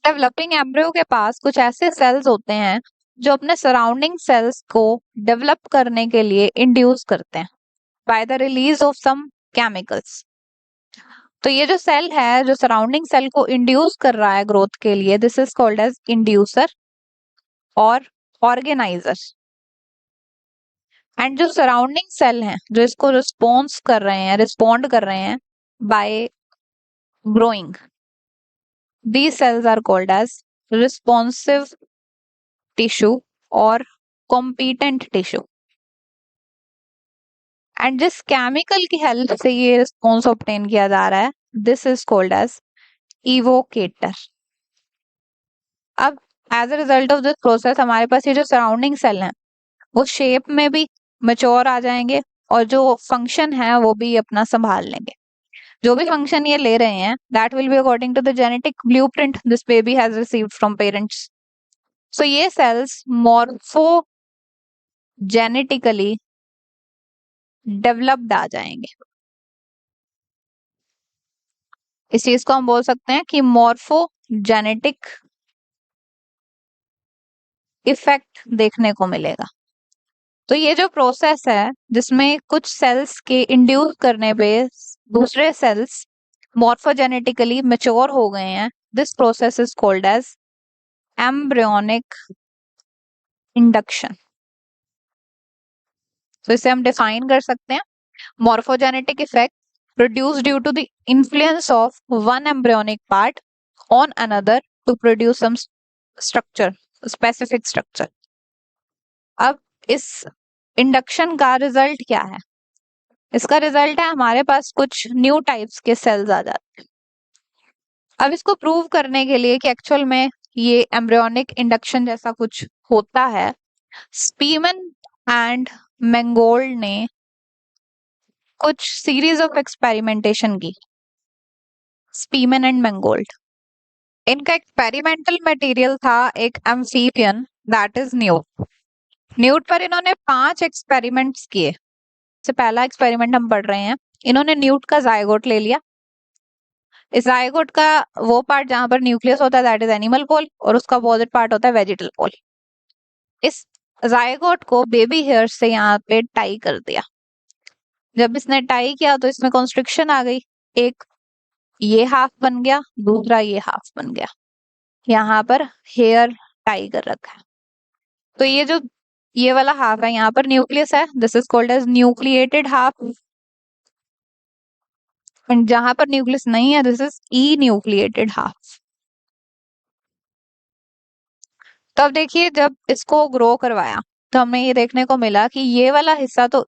Developing embryo के पास कुछ ऐसे सेल्स होते हैं जो अपने सराउंडिंग सेल्स को डेवलप करने के लिए इंड्यूस करते हैं by the release of some chemicals. तो ये जो सेल है जो सराउंडिंग सेल को इंड्यूस कर रहा है ग्रोथ के लिए, this is called as inducer और ऑर्गेनाइजर। एंड जो सराउंडिंग सेल हैं जो इसको रिस्पॉन्ड कर रहे हैं by growing, these cells are called as responsive tissue और competent tissue। एंड जिस केमिकल की हेल्प से ये रिस्पॉन्स ऑब्टेन किया जा रहा है, this is called as evocator. अब as a result of this process हमारे पास ये जो सराउंडिंग सेल हैं वो शेप में भी मैच्योर आ जाएंगे और जो फंक्शन है वो भी अपना संभाल लेंगे। जो भी फंक्शन ये ले रहे हैं that will be according to the genetic blueprint this baby has received from parents. So ये सेल्स मॉर्फो जेनेटिकली डेवलप्ड आ जाएंगे। इस चीज को हम बोल सकते हैं कि मॉर्फो जेनेटिक इफेक्ट देखने को मिलेगा। तो ये जो प्रोसेस है जिसमें कुछ सेल्स के इंड्यूस करने पे दूसरे सेल्स मॉर्फोजेनेटिकली मैच्योर हो गए हैं, this process is called as embryonic induction. तो इसे हम डिफाइन कर सकते हैं, morphogenetic effect produced due to the influence of one embryonic part on another to produce some structure, specific structure। अब इस इंडक्शन का रिजल्ट क्या है? इसका रिजल्ट है हमारे पास कुछ न्यू टाइप्स के सेल्स आ जाते हैं। अब इसको प्रूव करने के लिए कि एक्चुअल में ये एम्ब्रियोनिक इंडक्शन जैसा कुछ होता है, स्पीमन एंड मैंगोल्ड ने कुछ सीरीज ऑफ एक्सपेरिमेंटेशन की। स्पीमन एंड मैंगोल्ड, इनका एक्सपेरिमेंटल मटेरियल था एक amphibian that is newt. Newt पर इन्होंने 5 एक्सपेरिमेंट्स किए। से पहला एक्सपेरिमेंट हम पढ़ रहे हैं। इन्होंने न्यूट का जायगोट ले लिया। इस जायगोट का वो पार्ट जहां पर न्यूक्लियस होता है दैट इज एनिमल पोल और उसका अपोजिट पार्ट होता है वेजिटल पोल। इस जायगोट को बेबी हेयर से यहाँ पे टाई कर दिया। जब इसने टाई किया तो इसमें कॉन्स्ट्रिक्शन आ गई, एक ये हाफ बन गया, दूसरा ये हाफ बन गया। यहाँ पर हेयर टाई कर रखा है। तो ये जो ये वाला हाफ है यहाँ पर न्यूक्लियस है, this is called as nucleated half. जहां पर न्यूक्लियस नहीं है this is enucleated half. तो अब देखिए जब इसको ग्रो करवाया तो हमें ये देखने को मिला कि ये वाला हिस्सा तो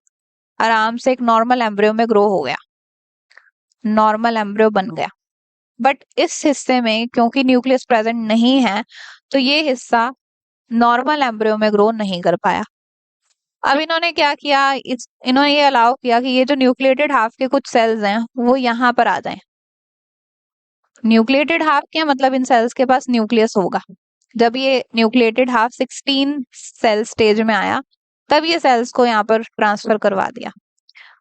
आराम से एक नॉर्मल एम्ब्रियो में ग्रो हो गया, नॉर्मल एम्ब्रियो बन गया। बट इस हिस्से में क्योंकि न्यूक्लियस प्रेजेंट नहीं है तो ये हिस्सा नॉर्मल एम्ब्रियो में ग्रो नहीं कर पाया। अब इन्होंने क्या किया, इन्होंने ये अलाउ किया कि ये जो न्यूक्लिएटेड हाफ के कुछ सेल्स हैं वो यहाँ पर आ जाएं। न्यूक्लिएटेड हाफ क्या मतलब इन सेल्स के पास न्यूक्लियस होगा। जब ये न्यूक्लिएटेड हाफ 16 सेल स्टेज में आया तब ये सेल्स को यहाँ पर ट्रांसफर करवा दिया।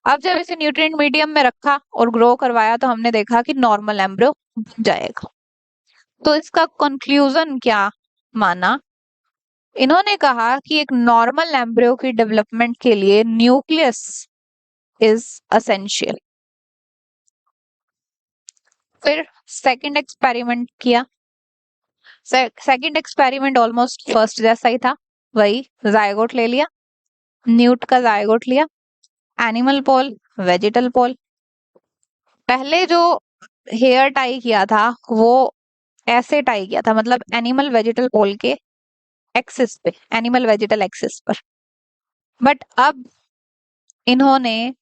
अब जब इसे न्यूट्रिएंट मीडियम में रखा और ग्रो करवाया तो हमने देखा कि नॉर्मल एम्ब्रियो बन जाएगा। तो इसका कंक्लूजन क्या माना, इन्होंने कहा कि एक नॉर्मल एम्ब्रियो की डेवलपमेंट के लिए न्यूक्लियस इज असेंशियल। फिर सेकंड एक्सपेरिमेंट किया। सेकंड एक्सपेरिमेंट ऑलमोस्ट फर्स्ट जैसा ही था, वही जायगोट ले लिया, न्यूट का जायगोट लिया, एनिमल पोल, वेजिटल पोल। पहले जो हेयर टाई किया था वो ऐसे टाई किया था, मतलब एनिमल वेजिटल पोल के एक्सिस पे, एनिमल वेजिटल एक्सिस पर। बट अब इन्होंने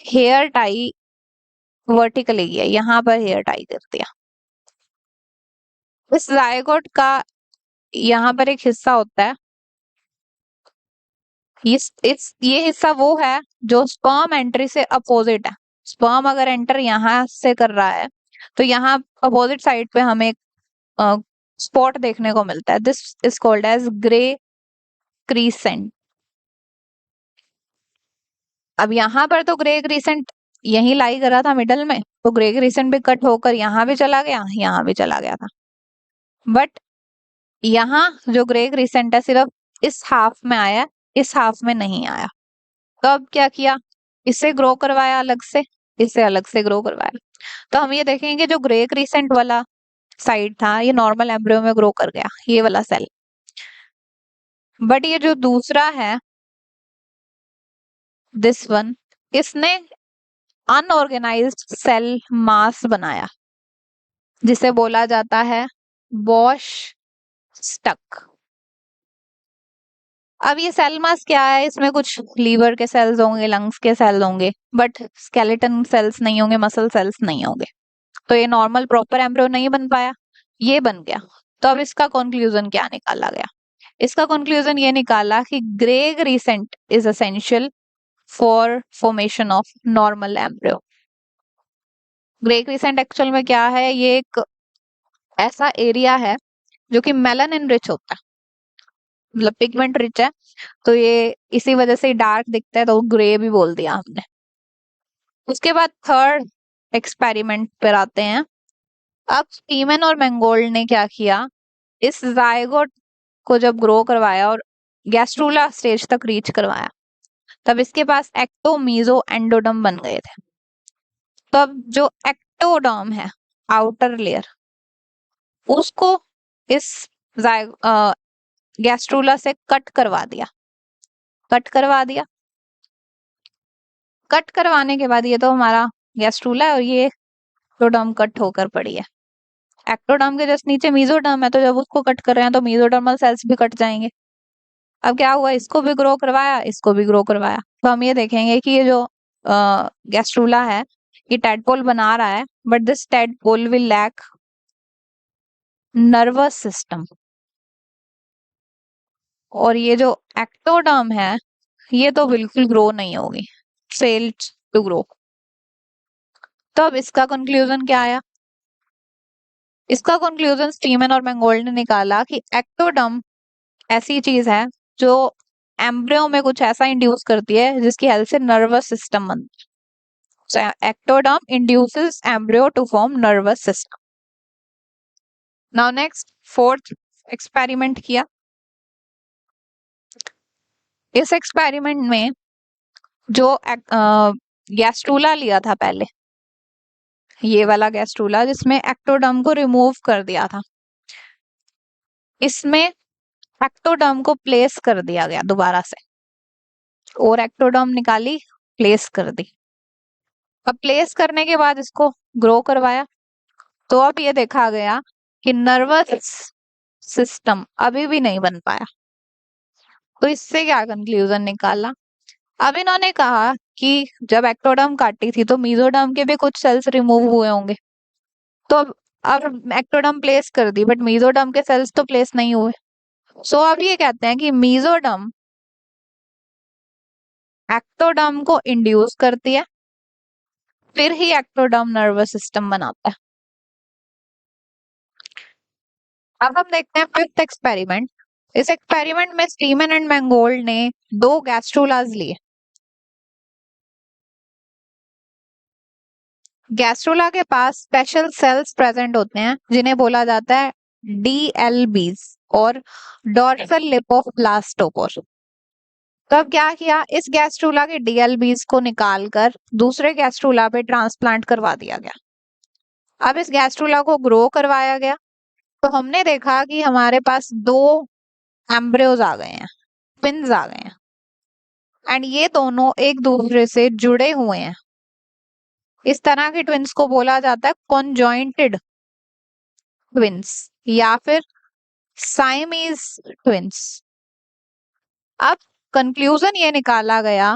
हेयर टाई वर्टिकली किया, यहाँ पर हेयर टाई कर दिया। इस जायगोट का यहाँ पर एक हिस्सा होता है, ये हिस्सा वो है जो स्पर्म एंट्री से अपोजिट है। स्पर्म अगर एंटर यहाँ से कर रहा है तो यहाँ अपोजिट साइड पे हमें एक स्पॉट देखने को मिलता है, this is called as grey crescent. अब यहाँ पर तो ग्रे क्रीसेंट यही लाई कर रहा था मिडल में, तो ग्रे क्रीसेंट भी कट होकर यहाँ भी चला गया, यहाँ भी चला गया था। बट यहाँ जो ग्रे क्रिसेंट है सिर्फ इस हाफ में आया, इस हाफ में नहीं आया। तो अब क्या किया, इसे ग्रो करवाया अलग से, इसे अलग से ग्रो करवाया। तो हम ये देखेंगे जो ग्रे क्रिसेंट वाला साइड था ये नॉर्मल एम्ब्रियो में ग्रो कर गया, ये वाला सेल। बट ये जो दूसरा है, दिस वन, इसने अनऑर्गेनाइज्ड सेल मास बनाया, जिसे बोला जाता है वॉश स्टक। अब ये सेल मास क्या है, इसमें कुछ लीवर के सेल्स होंगे, लंग्स के सेल्स होंगे, बट स्केलेटन सेल्स नहीं होंगे, मसल सेल्स नहीं होंगे। तो ये नॉर्मल प्रॉपर एम्ब्रियो नहीं बन पाया, ये बन गया। तो अब इसका कंक्लूजन क्या निकाला गया, इसका कंक्लूजन ये निकाला कि grey crescent is essential for formation of normal embryo. Grey crescent actual में क्या है, ये एक ऐसा एरिया है जो कि मेलानिन रिच होता है, मतलब पिगमेंट रिच है, तो ये इसी वजह से डार्क दिखता है, तो ग्रे भी बोल दिया हमने। उसके बाद थर्ड एक्सपेरिमेंट पर आते हैं। अब स्टीमन और मैंगोल्ड ने क्या किया, इस जायगोट को जब ग्रो करवाया और गैस्ट्रूला स्टेज तक रीच करवाया, तब इसके पास एक्टो मीजो एंडोडर्म बन गए थे। तो अब जो एक्टोडर्म है, आउटर लेयर, उसको इस गैस्ट्रूला से कट करवा दिया, कट करवा दिया। कट करवाने के बाद ये तो हमारा गैस्ट्रूला है और ये एक्टोडर्म कट होकर पड़ी है। एक्टोडर्म के जस्ट नीचे मीजोडर्म है, तो जब उसको कट कर रहे हैं तो मीजोडर्मल सेल्स भी कट जाएंगे। अब क्या हुआ, इसको भी ग्रो करवाया, इसको भी ग्रो करवाया। तो हम ये देखेंगे कि ये जो गैस्ट्रूला है ये टैडपोल बना रहा है, but this tadpole will lack nervous system. और ये जो एक्टोडर्म है ये तो बिल्कुल ग्रो नहीं होगी, फेल्ड टू ग्रो। तो अब इसका कंक्लूजन क्या आया, इसका कंक्लूजन स्टीमन और मैंगोल्ड ने निकाला कि एक्टोडर्म ऐसी चीज है जो एम्ब्रियो में कुछ ऐसा इंड्यूस करती है जिसकी हेल्प से नर्वस सिस्टम बनता है। So, ectoderm induces embryo to form nervous system. Now next, fourth experiment किया। इस एक्सपेरिमेंट में जो गैस्ट्रूला लिया था पहले, ये वाला गैस्ट्रूला जिसमें एक्टोडर्म को रिमूव कर दिया था, इसमें एक्टोडर्म को प्लेस कर दिया गया दोबारा से, और एक्टोडर्म निकाली, प्लेस कर दी। अब प्लेस करने के बाद इसको ग्रो करवाया, तो अब ये देखा गया कि नर्वस सिस्टम अभी भी नहीं बन पाया। तो इससे क्या कंक्लूजन निकाला, अब इन्होंने कहा कि जब एक्टोडर्म काटी थी तो मीजोडर्म के भी कुछ सेल्स रिमूव हुए होंगे। तो अब एक्टोडर्म प्लेस कर दी, बट मीजोडर्म के सेल्स तो प्लेस नहीं हुए। सो अब ये कहते हैं कि मीजोडर्म एक्टोडर्म को इंड्यूस करती है, फिर ही एक्टोडर्म नर्वस सिस्टम बनाता है। अब हम देखते हैं फिफ्थ एक्सपेरिमेंट। इस एक्सपेरिमेंट में स्टीमन एंड मैंगोल्ड ने दो गैस्ट्रोलाज लिए। गैस्ट्रोला के पास स्पेशल सेल्स प्रेजेंट होते हैं जिन्हें बोला जाता है DLBs और डॉर्सल लिप ऑफ ब्लास्टोपोर। तो अब क्या किया, इस गैस्ट्रोला के DLBs को निकालकर दूसरे गैस्ट्रोला पे ट्रांसप्लांट करवा दिया गया। अब इस गैस्ट्रोला को ग्रो करवाया गया, तो हमने देखा कि हमारे पास दो एम्ब्रियोज आ गए हैं, ट्विन्स आ गए हैं, एंड ये दोनों एक दूसरे से जुड़े हुए हैं। इस तरह के ट्विन्स को बोला जाता है कॉन्जॉइंटेड ट्विन्स या फिर साइमीज ट्विन्स। अब कंक्लूजन ये निकाला गया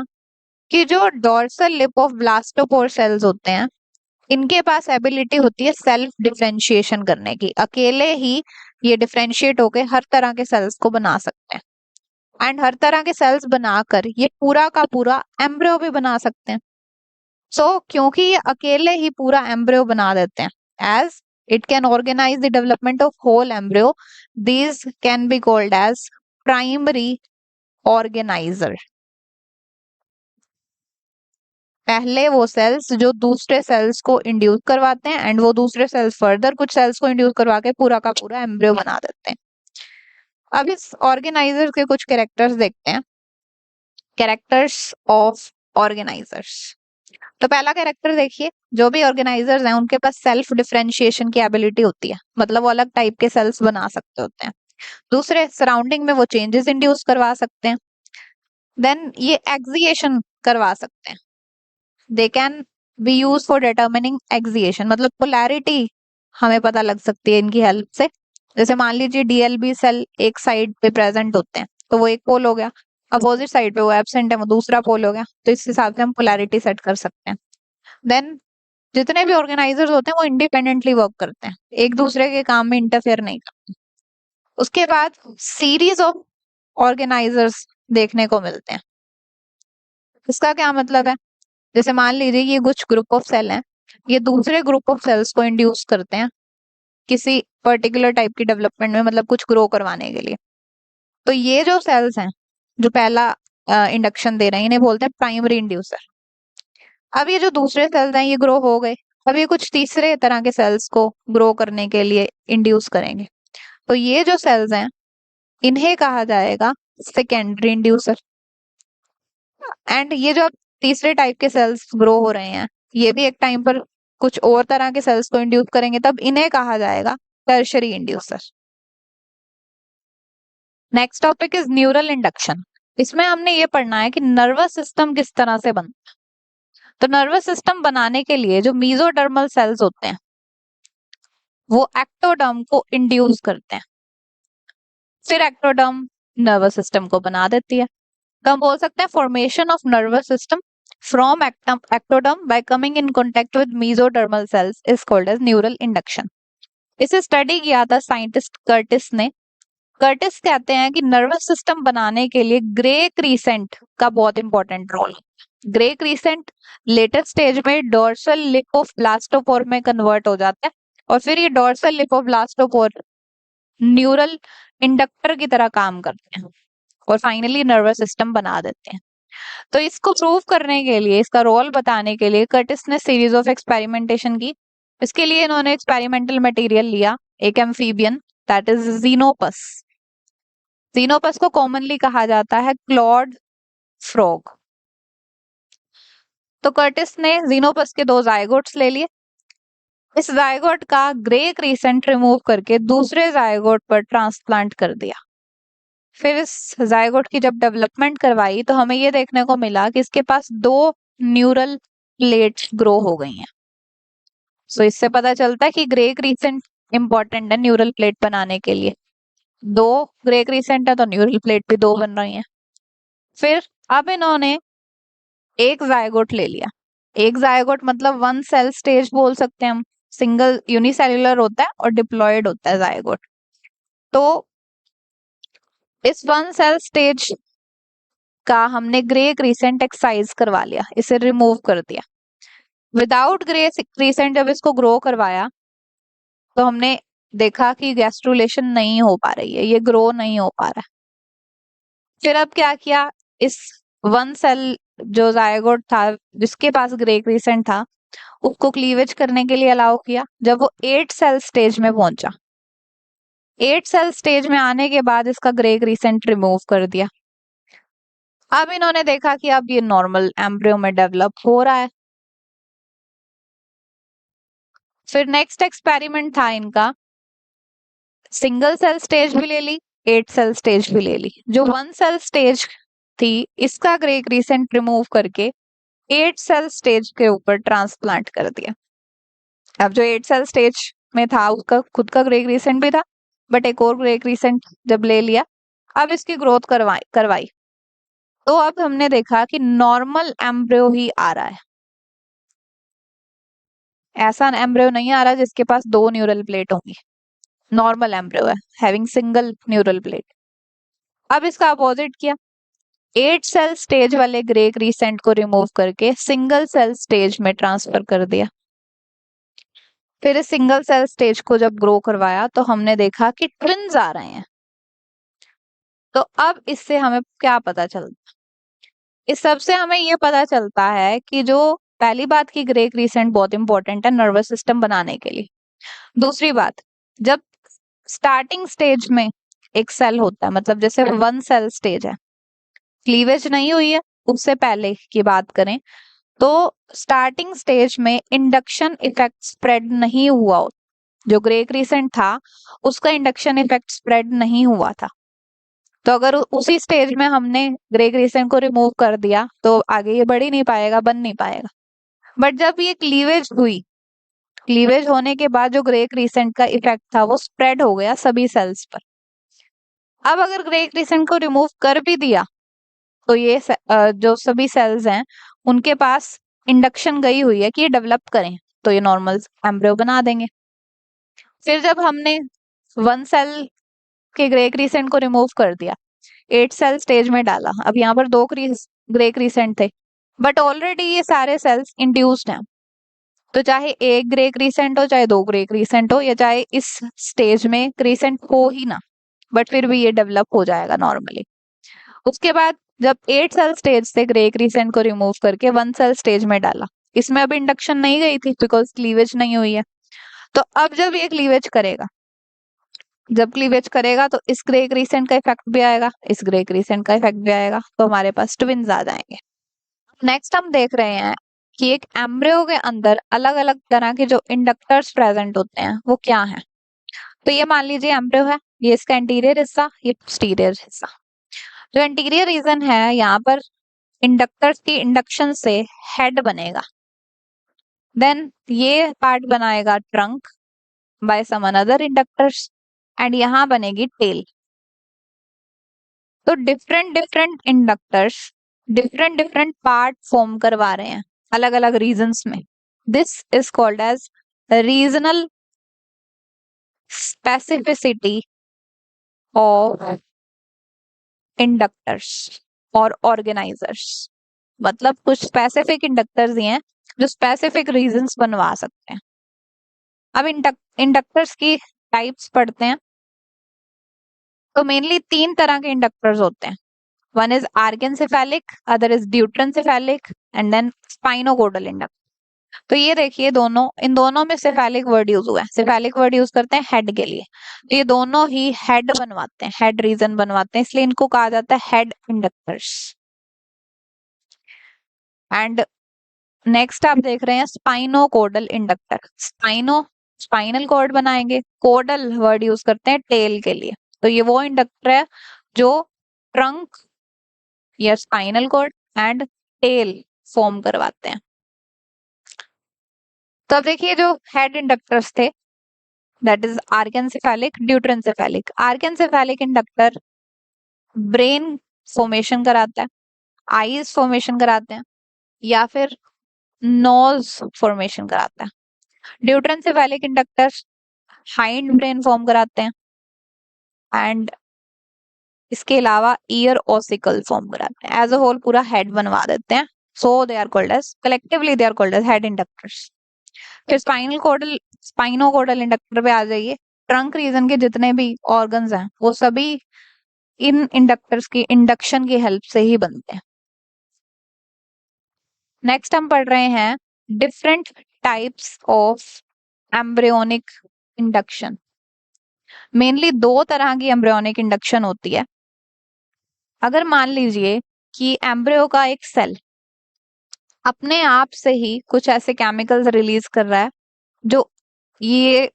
कि जो dorsal lip of blastopore cells होते हैं, इनके पास एबिलिटी होती है सेल्फ डिफरेंशिएशन करने की, अकेले ही ये डिफरेंशिएट होके हर तरह के सेल्स को बना सकते हैं, एंड हर तरह के सेल्स बनाकर ये पूरा का पूरा एम्ब्रियो भी बना सकते हैं। क्योंकि ये अकेले ही पूरा एम्ब्रियो बना देते हैं, as it can organize the development of whole embryo, these can be called as primary organizer. पहले वो सेल्स जो दूसरे सेल्स को इंड्यूस करवाते हैं एंड वो दूसरे सेल्स फर्दर कुछ सेल्स को इंड्यूस करवा के पूरा का पूरा एम्ब्रियो बना देते हैं। अब इस ऑर्गेनाइजर के कुछ कैरेक्टर्स देखते हैं, कैरेक्टर्स ऑफ ऑर्गेनाइजर्स। तो पहला कैरेक्टर देखिए, जो भी ऑर्गेनाइजर्स हैं उनके पास सेल्फ डिफरेंशिएशन की एबिलिटी होती है, मतलब वो अलग टाइप के सेल्स बना सकते होते हैं। दूसरे, सराउंडिंग में वो चेंजेस इंड्यूस करवा सकते हैं। देन ये एक्सिएशन करवा सकते हैं, they can be use for determining axiation, मतलब पोलैरिटी हमें पता लग सकती है इनकी हेल्प से। जैसे मान लीजिए डीएलबी सेल एक साइड पे प्रेजेंट होते हैं तो वो एक पोल हो गया, अपोजिट साइड पे वो एब्सेंट है वो दूसरा पोल हो गया, तो इस हिसाब से हम पोलैरिटी सेट कर सकते हैं। देन जितने भी ऑर्गेनाइजर्स होते हैं वो इंडिपेंडेंटली वर्क करते हैं, एक दूसरे के काम में इंटरफेयर नहीं करते। उसके बाद सीरीज ऑफ ऑर्गेनाइजर्स देखने को मिलते हैं। इसका क्या मतलब है, जैसे मान लीजिए ये कुछ ग्रुप ऑफ सेल हैं, ये दूसरे ग्रुप ऑफ सेल्स को इंड्यूस करते हैं किसी पर्टिकुलर टाइप की डेवलपमेंट में, मतलब कुछ ग्रो करवाने के लिए। तो ये जो सेल्स हैं जो पहला इंडक्शन दे रहे हैं इन्हें बोलते हैं प्राइमरी इंड्यूसर। अब ये जो दूसरे सेल्स हैं ये ग्रो हो गए, अब ये कुछ तीसरे तरह के सेल्स को ग्रो करने के लिए इंड्यूस करेंगे, तो ये जो सेल्स हैं इन्हें कहा जाएगा सेकेंडरी इंड्यूसर। एंड ये जो तीसरे टाइप के सेल्स ग्रो हो रहे हैं ये भी एक टाइम पर कुछ और तरह के सेल्स को इंड्यूस करेंगे, तब इन्हें कहा जाएगा tertiary inducer. Next topic is neural induction. इसमें हमने ये पढ़ना है कि नर्वस सिस्टम किस तरह से बनता है। तो नर्वस सिस्टम बनाने के लिए जो मीजोडर्मल सेल्स होते हैं वो एक्टोडर्म को इंड्यूस करते हैं, फिर एक्टोडर्म नर्वस सिस्टम को बना देती है। तो हम बोल सकते हैं formation of nervous system from ectoderm by coming in contact with mesodermal cells is called as neural induction. इसे स्टडी किया था साइंटिस्ट कर्टिस ने। कर्टिस कहते हैं कि नर्वस सिस्टम बनाने के लिए ग्रे क्रीसेंट का बहुत इंपॉर्टेंट रोल है। ग्रे क्रीसेंट लेटर स्टेज में डोर्सल लिप ऑफ ब्लास्टोपोर में कन्वर्ट हो जाता है और फिर ये dorsal lip of blastopore neural inductor की तरह काम करते हैं और फाइनली नर्वस सिस्टम बना देते हैं। तो इसको प्रूव करने के लिए, इसका रोल बताने के लिए कर्टिस ने सीरीज ऑफ एक्सपेरिमेंटेशन की। इसके लिए इन्होंने एक्सपेरिमेंटल मटेरियल लिया, एक amphibian that is Xenopus. Xenopus को कॉमनली कहा जाता है क्लॉड फ्रॉग। तो कर्टिस ने जीनोपस के 2 जायगोट्स ले लिए, इस जायगोट का ग्रे क्रीसेंट रिमूव करके दूसरे जायगोट पर ट्रांसप्लांट कर दिया। फिर इस जायगोट की जब डेवलपमेंट करवाई तो हमें ये देखने को मिला कि इसके पास 2 न्यूरल प्लेट्स ग्रो हो गई हैं। सो इससे पता चलता है कि ग्रे क्रीसेंट इंपॉर्टेंट है न्यूरल प्लेट बनाने के लिए। 2 ग्रे क्रीसेंट है तो न्यूरल प्लेट भी 2 बन रही हैं। फिर अब इन्होंने एक जायगोट ले लिया, एक जायगोट मतलब 1 सेल स्टेज बोल सकते हैं हम, सिंगल यूनिसेल्युलर होता है और डिप्लॉयड होता है जायगोट। तो इस 1 सेल स्टेज का हमने ग्रे क्रीसेंट एक्साइज करवा लिया, इसे रिमूव कर दिया। विदाउट ग्रे क्रीसेंट जब इसको ग्रो करवाया तो हमने देखा कि गैस्ट्रुलेशन नहीं हो पा रही है, ये ग्रो नहीं हो पा रहा है। फिर अब क्या किया, इस 1 सेल जो जायगोट था जिसके पास ग्रे क्रीसेंट था उसको क्लीवेज करने के लिए अलाउ किया। जब वो 8 सेल स्टेज में पहुंचा, 8 सेल स्टेज में आने के बाद इसका ग्रे क्रीसेंट रिमूव कर दिया। अब इन्होंने देखा कि अब ये नॉर्मल एम्ब्रियो में डेवलप हो रहा है। फिर नेक्स्ट एक्सपेरिमेंट था इनका, सिंगल सेल स्टेज भी ले ली, 8 सेल स्टेज भी ले ली। जो 1 सेल स्टेज थी इसका ग्रे क्रीसेंट रिमूव करके 8 सेल स्टेज के ऊपर ट्रांसप्लांट कर दिया। अब जो 8 सेल स्टेज में था उसका खुद का ग्रे क्रीसेंट भी था, बट एक और ग्रे क्रीसेंट जब ले लिया अब इसकी ग्रोथ करवाई तो अब हमने देखा कि नॉर्मल एम्ब्रियो ही आ रहा है, ऐसा एम्ब्रियो नहीं आ रहा जिसके पास 2 न्यूरल प्लेट होंगी। नॉर्मल एम्ब्रियो है हैविंग सिंगल न्यूरल प्लेट। अब इसका अपोजिट किया, 8 सेल स्टेज वाले ग्रे क्रीसेंट को रिमूव करके सिंगल सेल स्टेज में ट्रांसफर कर दिया। फिर इस सिंगल सेल स्टेज को जब ग्रो करवाया तो हमने देखा कि ट्विन्स आ रहे हैं। तो अब इससे हमें क्या पता चलता, इस सब से हमें ये पता चलता है कि जो पहली बात की ग्रे क्रीसेंट बहुत इंपॉर्टेंट है नर्वस सिस्टम बनाने के लिए। दूसरी बात, जब स्टार्टिंग स्टेज में एक सेल होता है, मतलब जैसे वन सेल स्टेज है, क्लीवेज नहीं हुई है, उससे पहले की बात करें तो स्टार्टिंग स्टेज में इंडक्शन इफेक्ट स्प्रेड नहीं हुआ। जो ग्रे क्रीसेंट था उसका इंडक्शन इफेक्ट स्प्रेड नहीं हुआ था। तो अगर उसी स्टेज में हमने ग्रे क्रीसेंट को रिमूव कर दिया तो आगे ये बढ़ ही नहीं पाएगा, बन नहीं पाएगा। बट जब ये क्लीवेज हुई, क्लीवेज होने के बाद जो ग्रे क्रीसेंट का इफेक्ट था वो स्प्रेड हो गया सभी सेल्स पर। अब अगर ग्रे क्रीसेंट को रिमूव कर भी दिया तो ये जो सभी सेल्स हैं उनके पास इंडक्शन गई हुई है कि ये डेवलप करें, तो ये नॉर्मल एम्ब्रियो बना देंगे। फिर जब हमने वन सेल के ग्रे क्रीसेंट को रिमूव कर दिया, 8 सेल स्टेज में डाला, अब यहाँ पर 2 ग्रे क्रीसेंट थे, बट ऑलरेडी ये सारे सेल्स इंड्यूस्ड हैं। तो चाहे एक ग्रे क्रीसेंट हो, चाहे 2 ग्रे क्रीसेंट हो, या चाहे इस स्टेज में क्रीसेंट हो ही ना, बट फिर भी ये डेवलप हो जाएगा नॉर्मली। उसके बाद जब 8 सेल स्टेज से ग्रे क्रीसेंट को रिमूव करके 1 सेल स्टेज में डाला, इसमें अब इंडक्शन नहीं गई थी बिकॉज क्लीवेज नहीं हुई है। तो अब जब ये क्लीवेज करेगा, जब क्लीवेज करेगा तो इस ग्रे क्रीसेंट का इफेक्ट भी आएगा, इस ग्रे क्रीसेंट का इफेक्ट भी आएगा, तो हमारे पास ट्विन्स आ जाएंगे। नेक्स्ट हम देख रहे हैं कि एक एम्ब्रियो के अंदर अलग अलग तरह के जो इंडक्टर्स प्रेजेंट होते हैं वो क्या है। तो ये मान लीजिए एम्ब्रियो है, ये इसका इंटीरियर हिस्सा, ये पोस्टीरियर हिस्सा। जो इंटीरियर रीजन है यहाँ पर इंडक्टर्स की इंडक्शन से हेड बनेगा, देन ये पार्ट बनाएगा trunk by some another inductors, and यहाँ बनेगी टेल। तो different different inductors different different part form करवा रहे हैं अलग अलग रीजन्स में। This is called as regional specificity of inductors और ऑर्गेनाइजर्स। मतलब कुछ स्पेसिफिक इंडक्टर्स ही हैं जो स्पेसिफिक रीजन्स बनवा सकते हैं। अब इंडक्टर्स की टाइप्स पढ़ते हैं। तो मेनली 3 तरह के इंडक्टर्स होते हैं। One is archencephalic, other is deuterencephalic, and then spinocaudal inductor. तो ये देखिए दोनों, इन दोनों में सेफेलिक वर्ड यूज हुआ है। सेफेलिक वर्ड यूज करते हैं हेड के लिए, तो ये दोनों ही हेड बनवाते हैं, हेड रीजन बनवाते हैं, इसलिए इनको कहा जाता है हेड इंडक्टर्स। एंड नेक्स्ट आप देख रहे हैं स्पाइनोकोडल इंडक्टर। स्पाइनल कॉर्ड बनाएंगे, कोडल वर्ड यूज करते हैं टेल के लिए। तो ये वो इंडक्टर है जो ट्रंक या spinal cord and tail form करवाते हैं। तो अब देखिए जो हेड इंडक्टर्स थे, that is archencephalic, deuterencephalic. Archencephalic inductor brain formation कराता है, आईज फॉर्मेशन कराते हैं, या फिर नोज फॉर्मेशन कराता है। ड्यूट्रनसेफेलिक इंडक्टर हाइंड ब्रेन फॉर्म कराते हैं, एंड इसके अलावा ईयर ऑसिकल फॉर्म कराते हैं। एज अ होल पूरा हेड बनवा देते हैं। So they are called as, collectively they are called as head inductors. फिर स्पाइनोकोडल इंडक्टर पे आ जाइए। ट्रंक रीजन के जितने भी ऑर्गन्स हैं वो सभी इन इंडक्टर्स की इंडक्शन की हेल्प से ही बनते हैं। नेक्स्ट हम पढ़ रहे हैं different types of embryonic induction. Mainly 2 तरह की एम्ब्रियोनिक इंडक्शन होती है। अगर मान लीजिए कि एम्ब्रियो का एक सेल अपने आप से ही कुछ ऐसे केमिकल्स रिलीज कर रहा है जो ये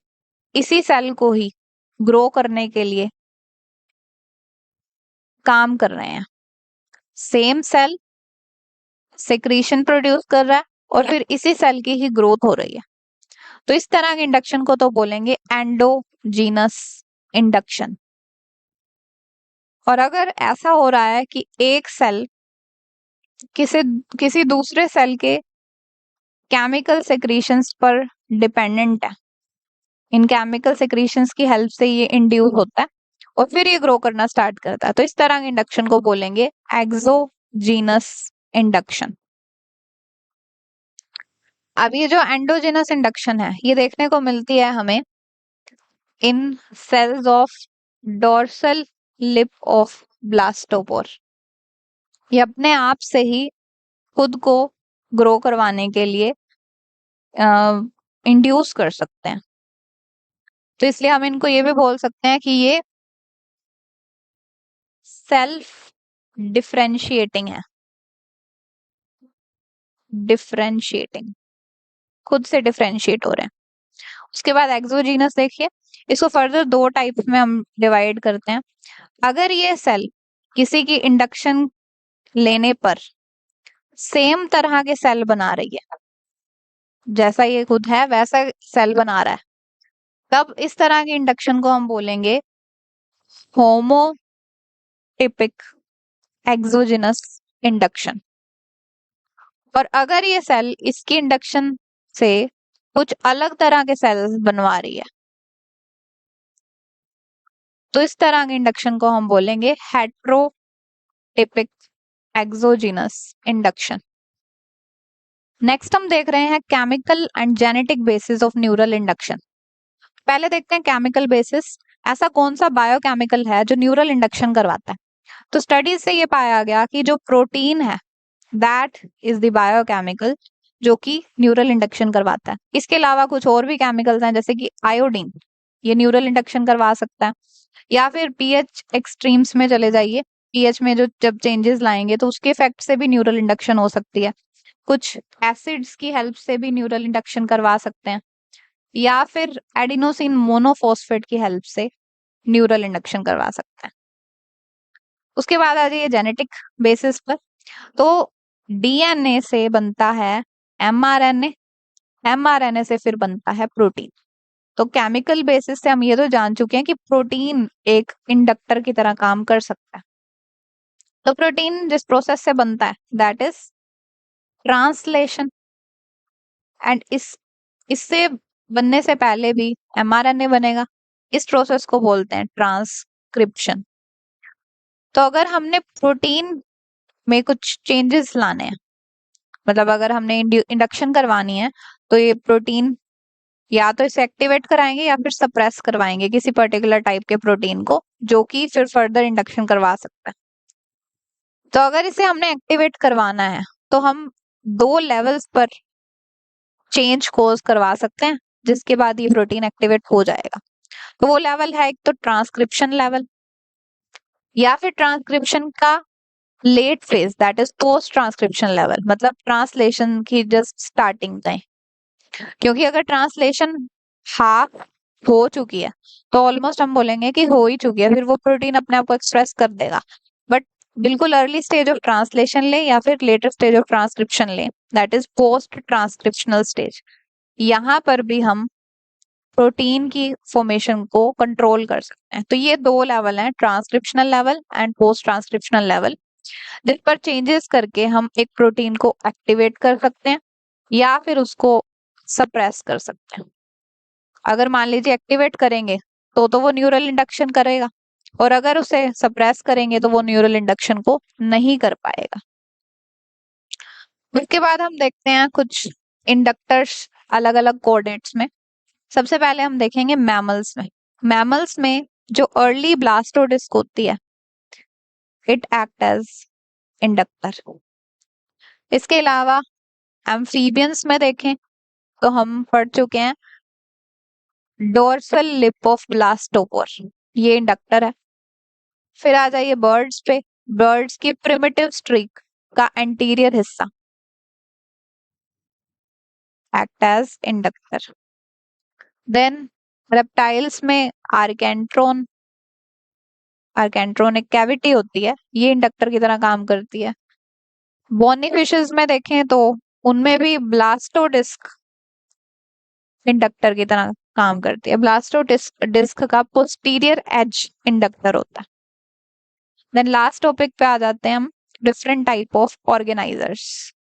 इसी सेल को ही ग्रो करने के लिए काम कर रहे हैं। सेम सेल सेक्रीशन प्रोड्यूस कर रहा है और फिर इसी सेल की ही ग्रोथ हो रही है। तो इस तरह के इंडक्शन को तो बोलेंगे एंडोजीनस इंडक्शन। और अगर ऐसा हो रहा है कि एक सेल किसी दूसरे सेल के केमिकल सेक्रीशंस पर डिपेंडेंट है, इन केमिकल सेक्रीशंस की हेल्प से ये इंड्यूस होता है और फिर ये ग्रो करना स्टार्ट करता है, तो इस तरह के इंडक्शन को बोलेंगे एक्सोजीनस इंडक्शन। अब ये जो एंडोजीनस इंडक्शन है ये देखने को मिलती है हमें इन cells of dorsal lip of blastopore. ये अपने आप से ही खुद को ग्रो करवाने के लिए इंड्यूस कर सकते हैं। तो इसलिए हम इनको ये भी बोल सकते हैं कि ये सेल्फ डिफरेंशिएटिंग है। डिफरेंशिएटिंग, खुद से डिफरेंशिएट हो रहे हैं। उसके बाद एक्सोजीनस देखिए, इसको फर्दर दो टाइप में हम डिवाइड करते हैं। अगर ये सेल किसी की इंडक्शन लेने पर सेम तरह के सेल बना रही है, जैसा ये खुद है वैसा सेल बना रहा है, तब इस तरह के इंडक्शन को हम बोलेंगे होमोटिपिक एक्सोजिनस इंडक्शन। और अगर ये सेल इसकी इंडक्शन से कुछ अलग तरह के सेल्स बनवा रही है, तो इस तरह के इंडक्शन को हम बोलेंगे हेट्रोटिपिक एक्सोजिनस इंडक्शन। नेक्स्ट हम देख रहे हैं chemical and genetic basis of neural induction. पहले देखते हैं केमिकल बेसिस, ऐसा कौन सा बायोकेमिकल है जो न्यूरल इंडक्शन करवाता है। तो स्टडीज से ये पाया गया कि जो प्रोटीन है दैट इज द बायोकेमिकल जो कि न्यूरल इंडक्शन करवाता है। इसके अलावा कुछ और भी केमिकल्स हैं, जैसे कि आयोडीन, ये न्यूरल इंडक्शन करवा सकता है। या फिर पीएच एक्सट्रीम्स में चले जाइए, पीएच में जो जब चेंजेस लाएंगे तो उसके इफेक्ट से भी न्यूरल इंडक्शन हो सकती है। कुछ एसिड्स की हेल्प से भी न्यूरल इंडक्शन करवा सकते हैं, या फिर एडिनोसिन मोनोफॉस्फेट की हेल्प से न्यूरल इंडक्शन करवा सकते हैं। उसके बाद आ जाइए जेनेटिक बेसिस पर, तो डीएनए से बनता है एमआरएनए, एमआरएनए से फिर बनता है प्रोटीन। तो केमिकल बेसिस से हम ये तो जान चुके हैं कि प्रोटीन एक इंडक्टर की तरह काम कर सकता है। तो प्रोटीन जिस प्रोसेस से बनता है दैट इज ट्रांसलेशन, एंड इससे बनने से पहले भी एमआरएनए बनेगा। इस प्रोसेस को बोलते हैं ट्रांसक्रिप्शन। तो अगर हमने प्रोटीन में कुछ चेंजेस लाने हैं, मतलब अगर हमने इंडक्शन करवानी है, तो ये प्रोटीन या तो इसे एक्टिवेट कराएंगे या फिर सप्रेस करवाएंगे किसी पर्टिकुलर टाइप के प्रोटीन को, जो कि फिर फर्दर इंडक्शन करवा सकता है। तो अगर इसे हमने एक्टिवेट करवाना है तो हम दो लेवल्स पर चेंज कोज करवा सकते हैं, जिसके बाद ये प्रोटीन एक्टिवेट हो जाएगा। तो वो लेवल है एक तो ट्रांसक्रिप्शन लेवल, या फिर ट्रांसक्रिप्शन का late phase that is post transcription level, मतलब ट्रांसलेशन की जस्ट स्टार्टिंग टाइम। क्योंकि अगर ट्रांसलेशन हाफ हो चुकी है तो ऑलमोस्ट हम बोलेंगे कि हो ही चुकी है, फिर वो प्रोटीन अपने आप को एक्सप्रेस कर देगा। बट बिल्कुल अर्ली स्टेज ऑफ ट्रांसलेशन ले या फिर लेटर स्टेज ऑफ ट्रांसक्रिप्शन ले, that is post transcriptional stage, यहाँ पर भी हम प्रोटीन की फॉर्मेशन को कंट्रोल कर सकते हैं। तो ये दो लेवल हैं, transcriptional level and post transcriptional level, जिस पर चेंजेस करके हम एक प्रोटीन को एक्टिवेट कर सकते हैं या फिर उसको सप्रेस कर सकते हैं। अगर मान लीजिए एक्टिवेट करेंगे तो वो न्यूरल इंडक्शन करेगा, और अगर उसे सप्रेस करेंगे तो वो न्यूरल इंडक्शन को नहीं कर पाएगा। उसके बाद हम देखते हैं कुछ इंडक्टर्स अलग अलग कोऑर्डिनेट्स में। सबसे पहले हम देखेंगे मैमल्स में। मैमल्स में जो अर्ली ब्लास्टोडिस्क होती है, इट एक्ट एज इंडक्टर। इसके अलावा एम्फीबियंस में देखें तो हम पढ़ चुके हैं डोर्सल लिप ऑफ ब्लास्टोपोर, ये इंडक्टर है। फिर आ जाइए बर्ड्स पे, बर्ड्स की प्रिमिटिव स्ट्रीक का एंटीरियर हिस्सा act as inductor. Then reptiles में आर्केंट्रोन, आर्केंट्रोन एक कैविटी होती है, ये इंडक्टर की तरह काम करती है। बोनी फिशेस में देखें तो उनमें भी ब्लास्टोडिस्क इंडक्टर की तरह काम करती है। ब्लास्टोडिस्क डिस्क का पोस्टीरियर एज इंडक्टर होता है। देन लास्ट टॉपिक पे आ जाते हैं हम, डिफरेंट टाइप ऑफ ऑर्गेनाइजर्स।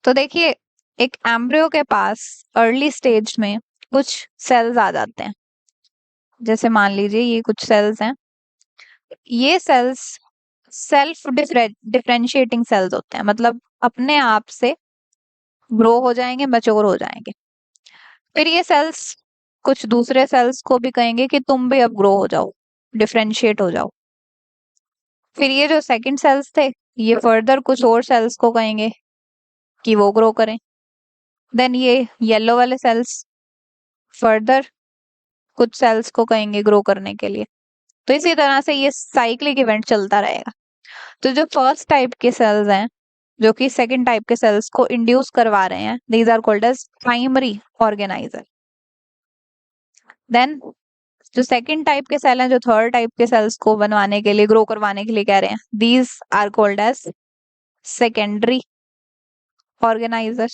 तो देखिए, एक एम्ब्रियो के पास अर्ली स्टेज में कुछ सेल्स आ जाते हैं, जैसे मान लीजिए ये कुछ सेल्स हैं। ये सेल्स सेल्फ डिफरेंशिएटिंग सेल्स होते हैं, मतलब अपने आप से ग्रो हो जाएंगे, मैच्योर हो जाएंगे। फिर ये सेल्स कुछ दूसरे सेल्स को भी कहेंगे कि तुम भी अब ग्रो हो जाओ, डिफरेंशिएट हो जाओ। फिर ये जो सेकंड सेल्स थे ये फर्दर कुछ और सेल्स को कहेंगे कि वो ग्रो करें। देन ये येलो वाले सेल्स फर्दर कुछ सेल्स को कहेंगे ग्रो करने के लिए। तो इसी तरह से ये साइक्लिक इवेंट चलता रहेगा। तो जो फर्स्ट टाइप के सेल्स हैं जो कि सेकंड टाइप के सेल्स को इंड्यूस करवा रहे हैं, these are called as primary organizer. Then जो सेकंड टाइप के सेल हैं जो थर्ड टाइप के सेल्स को बनवाने के लिए, ग्रो करवाने के लिए कह रहे हैं, these are called as secondary organizer.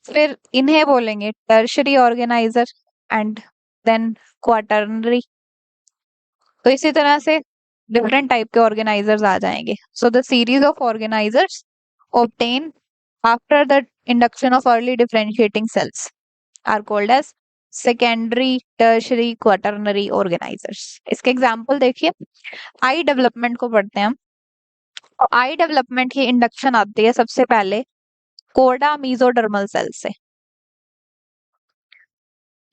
फिर इन्हें बोलेंगे tertiary organizer and then quaternary. तो इसी तरह से डिफरेंट टाइप के ऑर्गेनाइजर्स आ जाएंगे। So the series of organizers obtained after the induction of early differentiating cells are called as secondary, tertiary, quaternary organizers। इसके एग्जाम्पल देखिए, आई डेवलपमेंट को पढ़ते हैं हम। आई डेवलपमेंट की इंडक्शन आती है सबसे पहले कोडा मीजोडर्मल सेल से।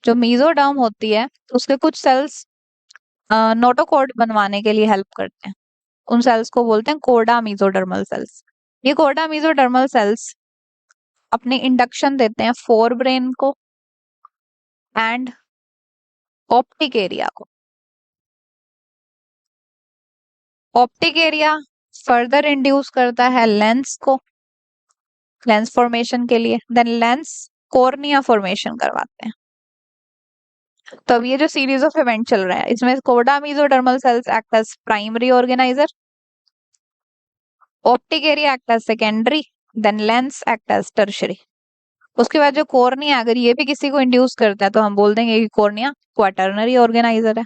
जो मीजोडर्म होती है उसके कुछ सेल्स नोटोकॉड बनवाने के लिए हेल्प करते हैं। उन सेल्स को बोलते हैं कोडा मीजोडर्मल सेल्स। ये कोडा मीजोडर्मल सेल्स अपने इंडक्शन देते हैं फोर ब्रेन को एंड ऑप्टिक एरिया को। ऑप्टिक एरिया फर्दर इंड्यूस करता है लेंस को, लेंस फॉर्मेशन के लिए। देन लेंस कॉर्निया फॉर्मेशन करवाते हैं। तो अब ये जो सीरीज ऑफ इवेंट चल रहा है इसमें कोडा mesodermal cells act as primary organizer, optic area act as secondary, then lens act as tertiary. उसके बाद जो कॉर्निया, अगर ये भी किसी को इंड्यूस करता है तो हम बोल देंगे कि कॉर्निया क्वाटर्नरी ऑर्गेनाइजर है।